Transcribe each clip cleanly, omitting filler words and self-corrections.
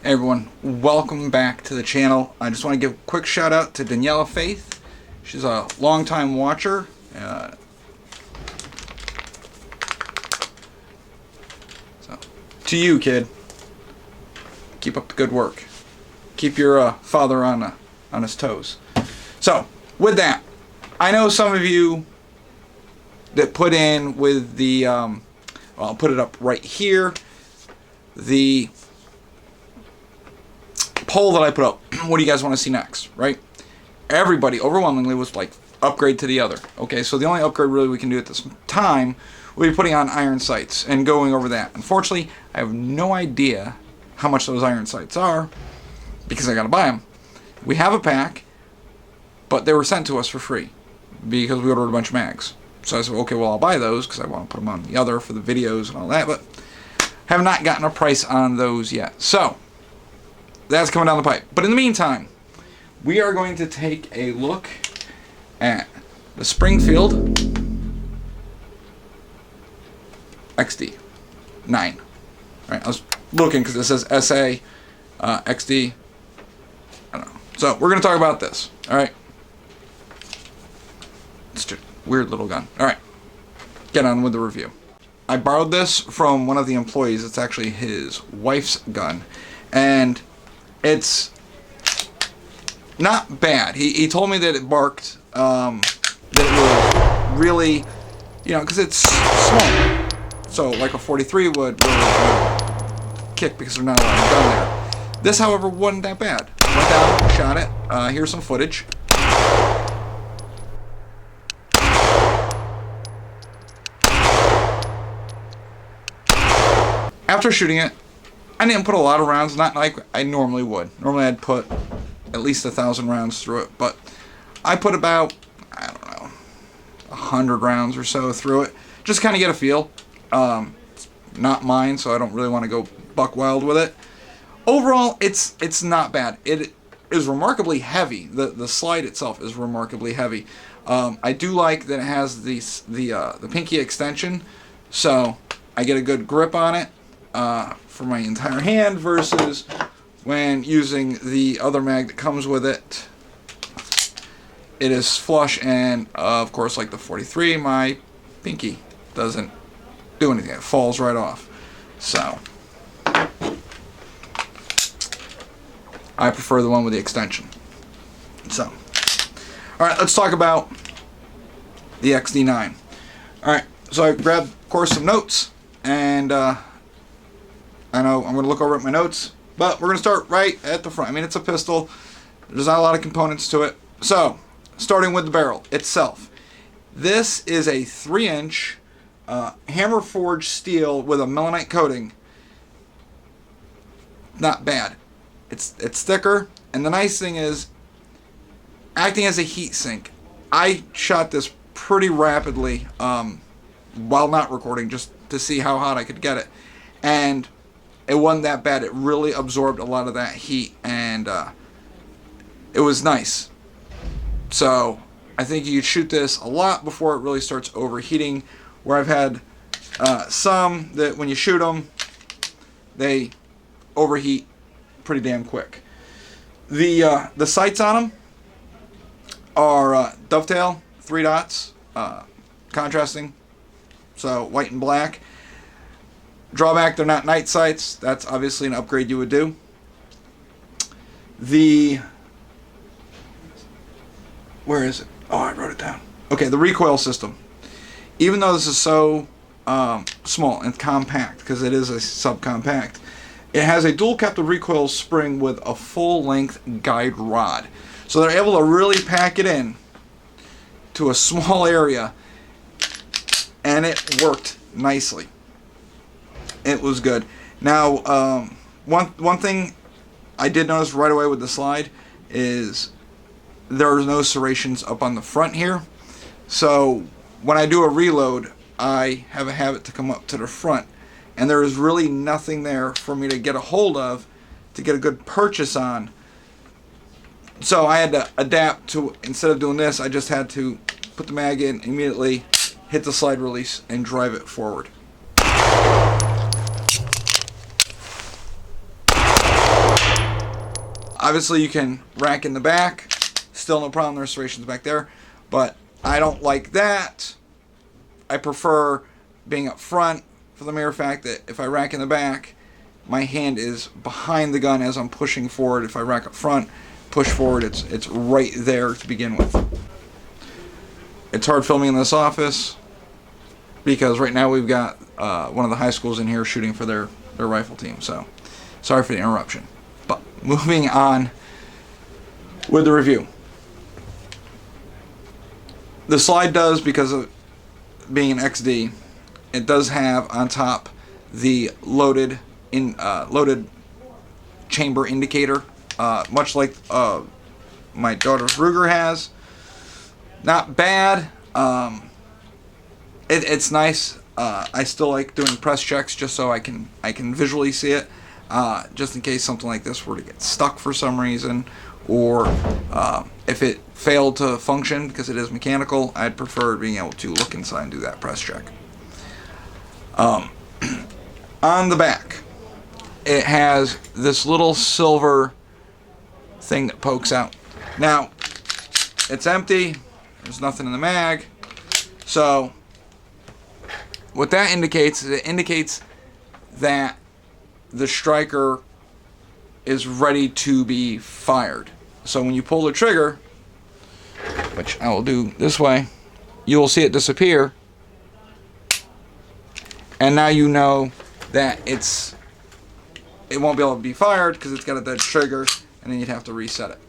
Hey everyone, welcome back to the channel. I just want to give a quick shout out to Daniella Faith. She's a long-time watcher. So, to you, kid, keep up the good work. Keep your father on his toes. So, with that, I know some of you that put in with the, well, I'll put it up right here, the poll that I put up. What do you guys want to see next, right? Everybody overwhelmingly was like, upgrade to the other. Okay, so the only upgrade really we can do at this time will be putting on iron sights and going over that. Unfortunately, I have no idea how much those iron sights are because I gotta buy them. We have a pack, but they were sent to us for free because we ordered a bunch of mags. So I said, okay, well, I'll buy those because I want to put them on the other for the videos and all that, but have not gotten a price on those yet. So that's coming down the pipe. But in the meantime, we are going to take a look at the Springfield XD 9. Right, I was looking because it says SA XD. I don't know. So we're going to talk about this. All right. It's just a weird little gun. All right. Get on with the review. I borrowed this from one of the employees. It's actually his wife's gun. And it's not bad. He told me that it barked, that it would really, you know, because it's small. So like a 43 would really kick because there's not a lot of gun there. This, however, wasn't that bad. Went down, shot it. Here's some footage. After shooting it, I didn't put a lot of rounds, not like I normally would. Normally I'd put at least 1,000 rounds through it, but I put about, I don't know, 100 rounds or so through it. Just kind of get a feel. It's not mine, so I don't really want to go buck wild with it. Overall, it's not bad. It is remarkably heavy. The slide itself is remarkably heavy. I do like that it has the pinky extension, so I get a good grip on it for my entire hand versus when using the other mag that comes with it. It is flush, and of course, like the 43, my pinky doesn't do anything. It falls right off. So I prefer the one with the extension. So, all right, let's talk about the XD9. All right, so I grabbed, of course, some notes, and I know I'm going to look over at my notes, but we're going to start right at the front. I mean, it's a pistol. There's not a lot of components to it. So, starting with the barrel itself. This is a 3-inch hammer forged steel with a melanite coating. Not bad. It's thicker, and the nice thing is, acting as a heat sink. I shot this pretty rapidly while not recording, just to see how hot I could get it, and it wasn't that bad. It really absorbed a lot of that heat, and it was nice. So I think you could shoot this a lot before it really starts overheating, where I've had some that when you shoot them, they overheat pretty damn quick. The sights on them are dovetail, 3 dots, contrasting, so white and black. Drawback, they're not night sights. That's obviously an upgrade you would do. Where is it? Oh, I wrote it down. Okay, the recoil system. Even though this is so small and compact, because it is a subcompact, it has a dual captive recoil spring with a full-length guide rod. So they're able to really pack it in to a small area, and it worked nicely. It was good. Now, one thing I did notice right away with the slide is there are no serrations up on the front here. So when I do a reload, I have a habit to come up to the front, and there is really nothing there for me to get a hold of to get a good purchase on. So I had to adapt to, instead of doing this, I just had to put the mag in, immediately hit the slide release, and drive it forward. Obviously, you can rack in the back. Still no problem. There's serrations back there. But I don't like that. I prefer being up front for the mere fact that if I rack in the back, my hand is behind the gun as I'm pushing forward. If I rack up front, push forward, it's right there to begin with. It's hard filming in this office because right now we've got one of the high schools in here shooting for their rifle team. So sorry for the interruption. But moving on with the review. The slide does, because of being an XD, it does have on top the loaded chamber indicator, much like my daughter's Ruger has. Not bad. It's nice. I still like doing press checks just so I can visually see it, just in case something like this were to get stuck for some reason, or if it failed to function because it is mechanical. I'd prefer being able to look inside and do that press check. On the back, it has this little silver thing that pokes out. Now, it's empty. There's nothing in the mag. So, what that indicates is it indicates that the striker is ready to be fired. So when you pull the trigger, which I will do this way, you will see it disappear. And now you know that it won't be able to be fired because it's got a dead trigger, and then you'd have to reset it.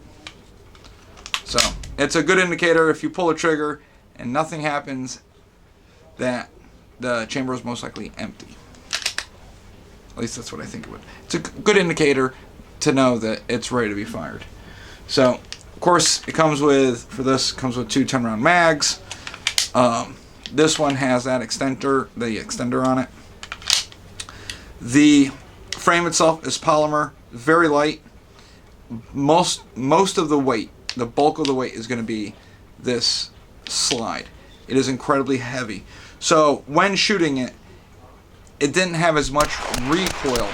So it's a good indicator if you pull a trigger and nothing happens, that the chamber is most likely empty. At least that's what I think it would. It's a good indicator to know that it's ready to be fired. So, of course, it comes with, for this, comes with two 10-round mags. This one has that extender on it. The frame itself is polymer, very light. Most of the weight, the bulk of the weight, is going to be this slide. It is incredibly heavy. So when shooting it, it didn't have as much recoil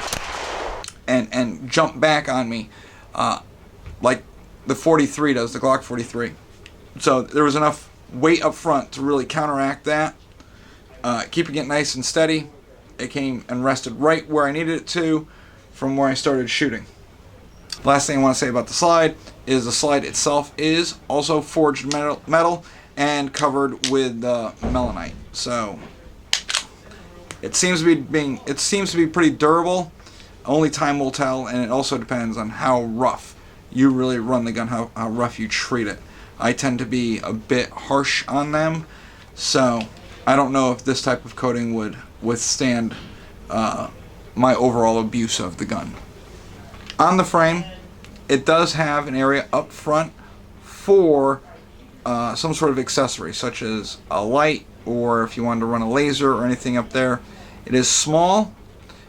and jump back on me like the 43 does, the Glock 43. So there was enough weight up front to really counteract that, keeping it nice and steady. It came and rested right where I needed it to from where I started shooting. Last thing I want to say about the slide is the slide itself is also forged metal and covered with melanite. So it seems to be pretty durable. Only time will tell, and it also depends on how rough you really run the gun, how rough you treat it. I tend to be a bit harsh on them, so I don't know if this type of coating would withstand my overall abuse of the gun. On the frame, it does have an area up front for some sort of accessory, such as a light, or if you wanted to run a laser or anything up there. It is small,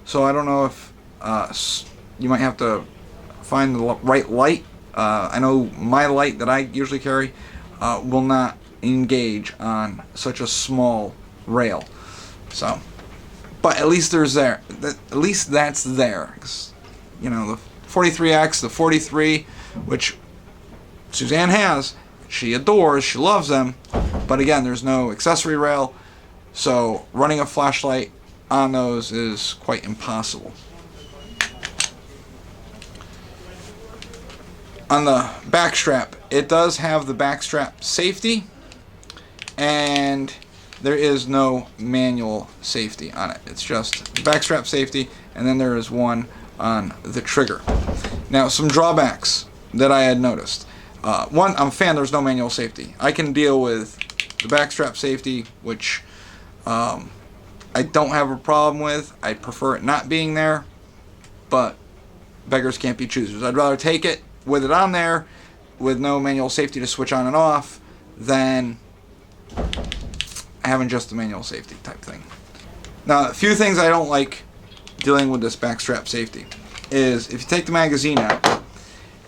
so I don't know if you might have to find the right light. I know my light that I usually carry will not engage on such a small rail. So, but at least there's there. At least that's there. You know, the 43X, the 43, which Suzanne has, she adores, she loves them. But again, there's no accessory rail, so running a flashlight on those is quite impossible. On the back strap, it does have the back strap safety, and there is no manual safety on it. It's just the back strap safety, and then there is one on the trigger. Now, some drawbacks that I had noticed. One, I'm a fan, there's no manual safety. I can deal with the back strap safety, which I don't have a problem with. I prefer it not being there, but beggars can't be choosers. I'd rather take it with it on there with no manual safety to switch on and off than having just the manual safety type thing. Now, a few things I don't like dealing with this back strap safety is if you take the magazine out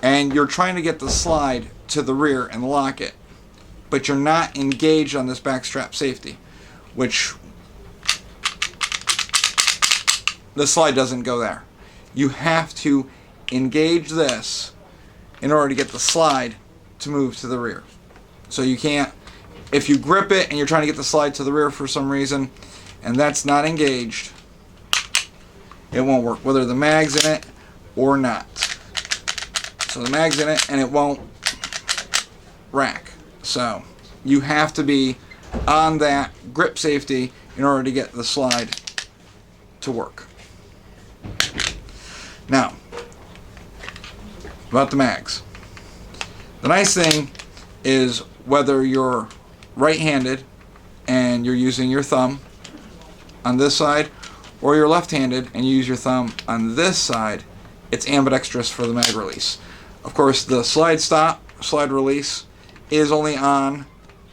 and you're trying to get the slide to the rear and lock it, but you're not engaged on this back strap safety, which the slide doesn't go there. You have to engage this in order to get the slide to move to the rear. So you can't, if you grip it and you're trying to get the slide to the rear for some reason, and that's not engaged, it won't work, whether the mag's in it or not. So the mag's in it and it won't rack. So you have to be on that grip safety in order to get the slide to work. Now, about the mags. The nice thing is whether you're right-handed and you're using your thumb on this side, or you're left-handed and you use your thumb on this side, it's ambidextrous for the mag release. Of course, the slide stop, slide release is only on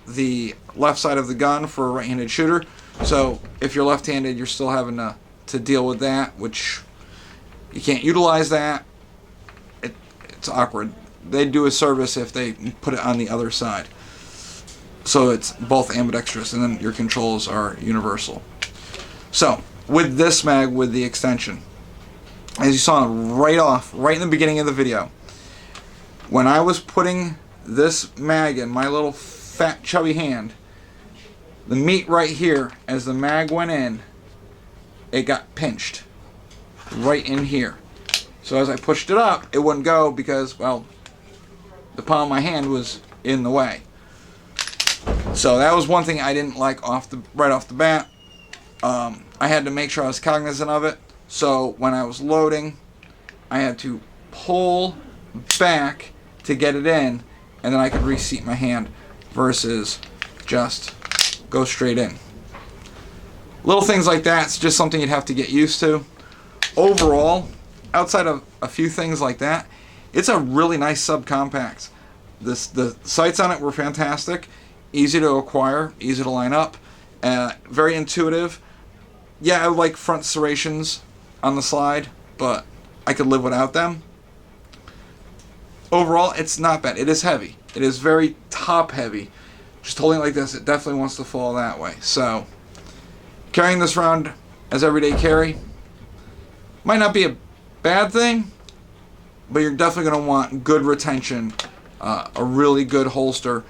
the left side of the gun for a right-handed shooter. So if you're left-handed, you're still having to deal with that, which you can't utilize that. It's awkward. They do a service if they put it on the other side. So it's both ambidextrous, and then your controls are universal. So with this mag, with the extension, as you saw right in the beginning of the video, when I was putting this mag in my little fat chubby hand, the meat right here, as the mag went in, it got pinched right in here. So as I pushed it up, it wouldn't go because, well, the palm of my hand was in the way. So that was one thing I didn't like right off the bat. I had to make sure I was cognizant of it. So when I was loading, I had to pull back to get it in, and then I could reseat my hand versus just go straight in. Little things like that, it's just something you'd have to get used to. Overall, outside of a few things like that, it's a really nice subcompact. The sights on it were fantastic, easy to acquire, easy to line up, very intuitive. Yeah, I would like front serrations on the slide, but I could live without them. Overall, it's not bad. It is heavy. It is very top heavy. Just holding it like this, it definitely wants to fall that way. So, carrying this around as everyday carry might not be a bad thing, but you're definitely going to want good retention, a really good holster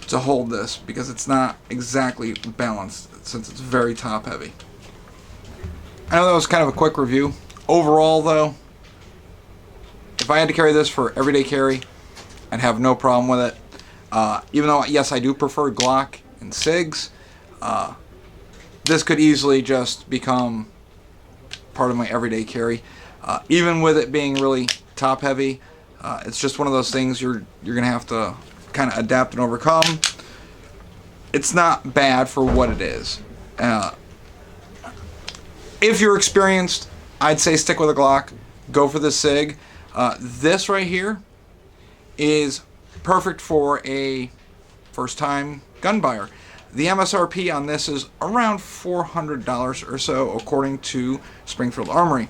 to hold this, because it's not exactly balanced since it's very top heavy. I know that was kind of a quick review. Overall though, if I had to carry this for everyday carry, I'd have no problem with it. Even though, yes, I do prefer Glock and SIGs, this could easily just become part of my everyday carry. Even with it being really top heavy, it's just one of those things you're gonna have to kind of adapt and overcome. It's not bad for what it is. If you're experienced, I'd say stick with a Glock. Go for the SIG. This right here is perfect for a first-time gun buyer. The MSRP on this is around $400 or so, according to Springfield Armory.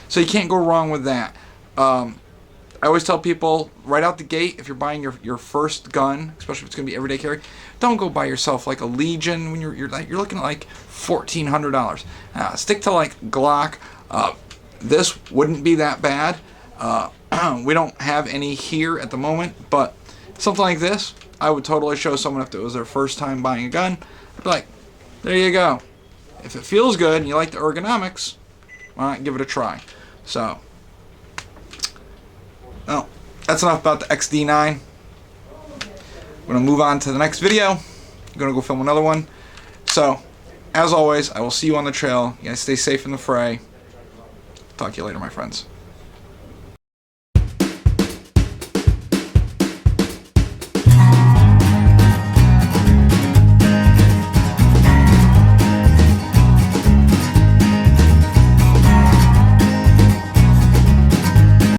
So you can't go wrong with that. I always tell people right out the gate, if you're buying your first gun, especially if it's going to be everyday carry, don't go buy yourself like a Legion when you're looking at like $1,400. Stick to like Glock. This wouldn't be that bad. We don't have any here at the moment, but something like this, I would totally show someone if it was their first time buying a gun. I'd be like, there you go. If it feels good and you like the ergonomics, why not give it a try? So, well, that's enough about the XD9. I'm going to move on to the next video. I'm going to go film another one. So, as always, I will see you on the trail. You guys stay safe in the fray. Talk to you later, my friends.